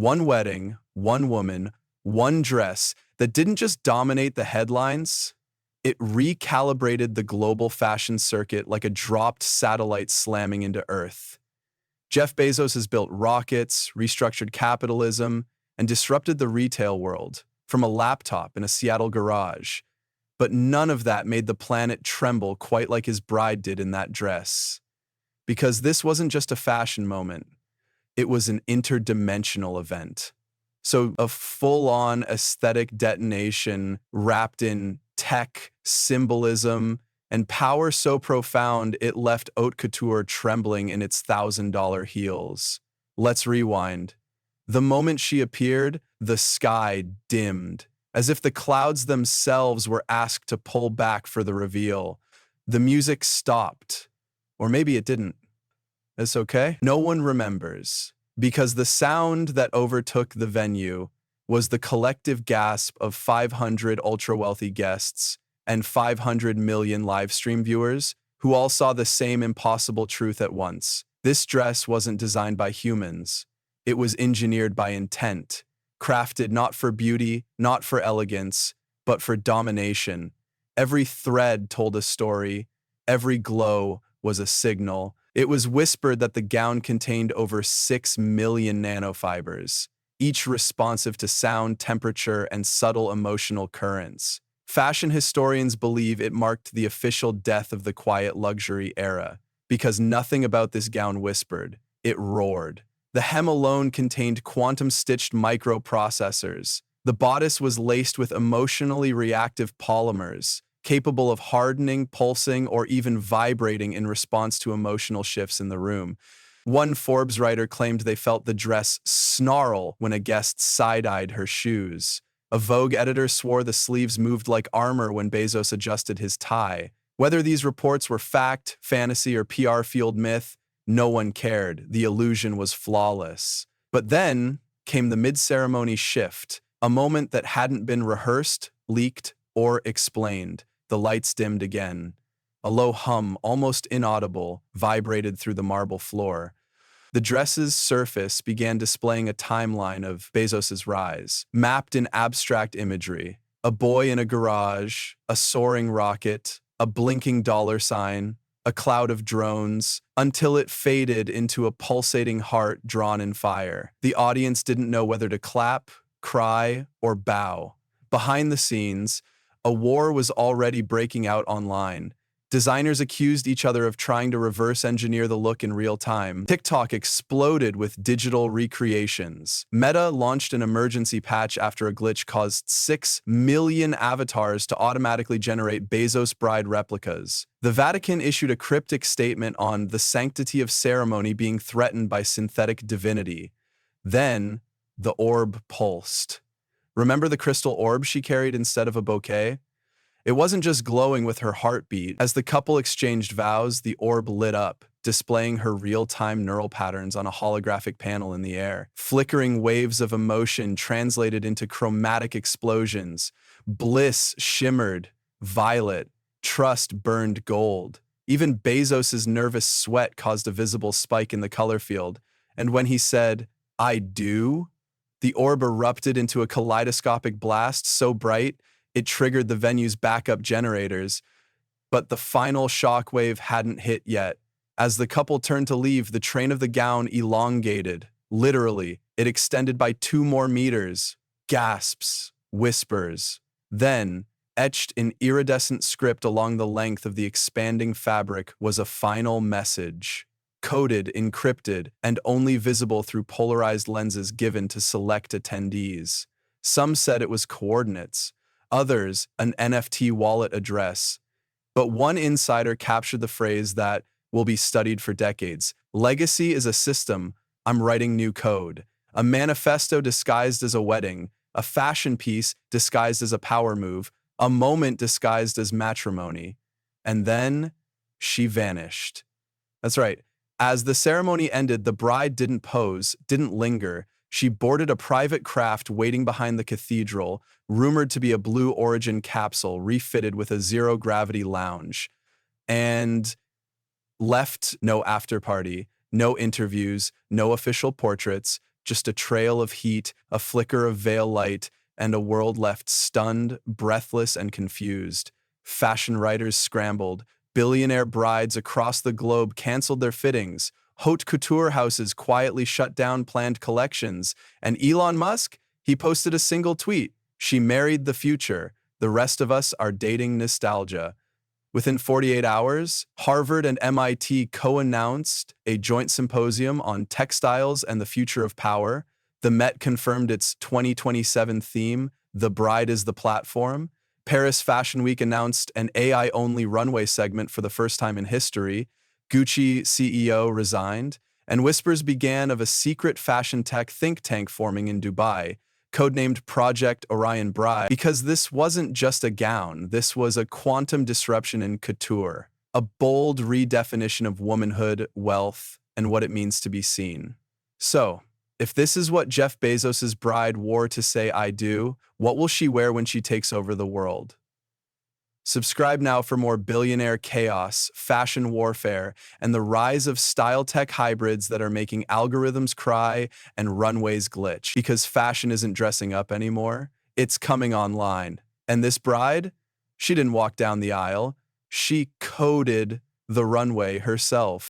One wedding, one woman, one dress that didn't just dominate the headlines, it recalibrated the global fashion circuit like a dropped satellite slamming into Earth. Jeff Bezos has built rockets, restructured capitalism, and disrupted the retail world from a laptop in a Seattle garage. But none of that made the planet tremble quite like his bride did in that dress. Because this wasn't just a fashion moment, it was an interdimensional event. So a full-on aesthetic detonation wrapped in tech, symbolism, and power so profound it left haute couture trembling in its $1,000 heels. Let's rewind. The moment she appeared, the sky dimmed, as if the clouds themselves were asked to pull back for the reveal. The music stopped. Or maybe it didn't. It's okay. No one remembers, because the sound that overtook the venue was the collective gasp of 500 ultra-wealthy guests and 500 million live stream viewers who all saw the same impossible truth at once. This dress wasn't designed by humans. It was engineered by intent, crafted not for beauty, not for elegance, but for domination. Every thread told a story. Every glow was a signal. It was whispered that the gown contained over 6 million nanofibers, each responsive to sound, temperature, and subtle emotional currents. Fashion historians believe it marked the official death of the quiet luxury era, because nothing about this gown whispered, it roared. The hem alone contained quantum-stitched microprocessors. The bodice was laced with emotionally reactive polymers, capable of hardening, pulsing, or even vibrating in response to emotional shifts in the room. One Forbes writer claimed they felt the dress snarl when a guest side-eyed her shoes. A Vogue editor swore the sleeves moved like armor when Bezos adjusted his tie. Whether these reports were fact, fantasy, or PR-fueled myth, no one cared. The illusion was flawless. But then came the mid-ceremony shift, a moment that hadn't been rehearsed, leaked, or explained. The lights dimmed again. A low hum, almost inaudible, vibrated through the marble floor. The dress's surface began displaying a timeline of Bezos's rise, mapped in abstract imagery. A boy in a garage, a soaring rocket, a blinking dollar sign, a cloud of drones, until it faded into a pulsating heart drawn in fire. The audience didn't know whether to clap, cry, or bow. Behind the scenes, a war was already breaking out online. Designers accused each other of trying to reverse engineer the look in real time. TikTok exploded with digital recreations. Meta launched an emergency patch after a glitch caused 6 million avatars to automatically generate Bezos bride replicas. The Vatican issued a cryptic statement on the sanctity of ceremony being threatened by synthetic divinity. Then, the orb pulsed. Remember the crystal orb she carried instead of a bouquet? It wasn't just glowing with her heartbeat. As the couple exchanged vows, the orb lit up, displaying her real-time neural patterns on a holographic panel in the air. Flickering waves of emotion translated into chromatic explosions. Bliss shimmered violet. Trust burned gold. Even Bezos's nervous sweat caused a visible spike in the color field. And when he said, "I do," the orb erupted into a kaleidoscopic blast so bright it triggered the venue's backup generators. But the final shockwave hadn't hit yet. As the couple turned to leave, the train of the gown elongated. Literally, it extended by 2 more meters. Gasps, whispers. Then, etched in iridescent script along the length of the expanding fabric was a final message. Coded, encrypted, and only visible through polarized lenses given to select attendees. Some said it was coordinates. Others, an NFT wallet address. But one insider captured the phrase that will be studied for decades. Legacy is a system. I'm writing new code. A manifesto disguised as a wedding. A fashion piece disguised as a power move. A moment disguised as matrimony. And then she vanished. That's right. As the ceremony ended, the bride didn't pose, didn't linger. She boarded a private craft waiting behind the cathedral, rumored to be a Blue Origin capsule refitted with a zero-gravity lounge, and left. No after party, no interviews, no official portraits, just a trail of heat, a flicker of veil light, and a world left stunned, breathless, and confused. Fashion writers scrambled. Billionaire brides across the globe canceled their fittings. Haute couture houses quietly shut down planned collections. And Elon Musk? He posted a single tweet. She married the future. The rest of us are dating nostalgia. Within 48 hours, Harvard and MIT co-announced a joint symposium on textiles and the future of power. The Met confirmed its 2027 theme, The Bride is the Platform. Paris Fashion Week announced an AI-only runway segment for the first time in history. Gucci CEO resigned, and whispers began of a secret fashion tech think tank forming in Dubai, codenamed Project Orion Bride, because this wasn't just a gown, this was a quantum disruption in couture, a bold redefinition of womanhood, wealth, and what it means to be seen. So, if this is what Jeff Bezos' bride wore to say I do, what will she wear when she takes over the world? Subscribe now for more billionaire chaos, fashion warfare, and the rise of style tech hybrids that are making algorithms cry and runways glitch. Because fashion isn't dressing up anymore, it's coming online. And this bride? She didn't walk down the aisle. She coded the runway herself.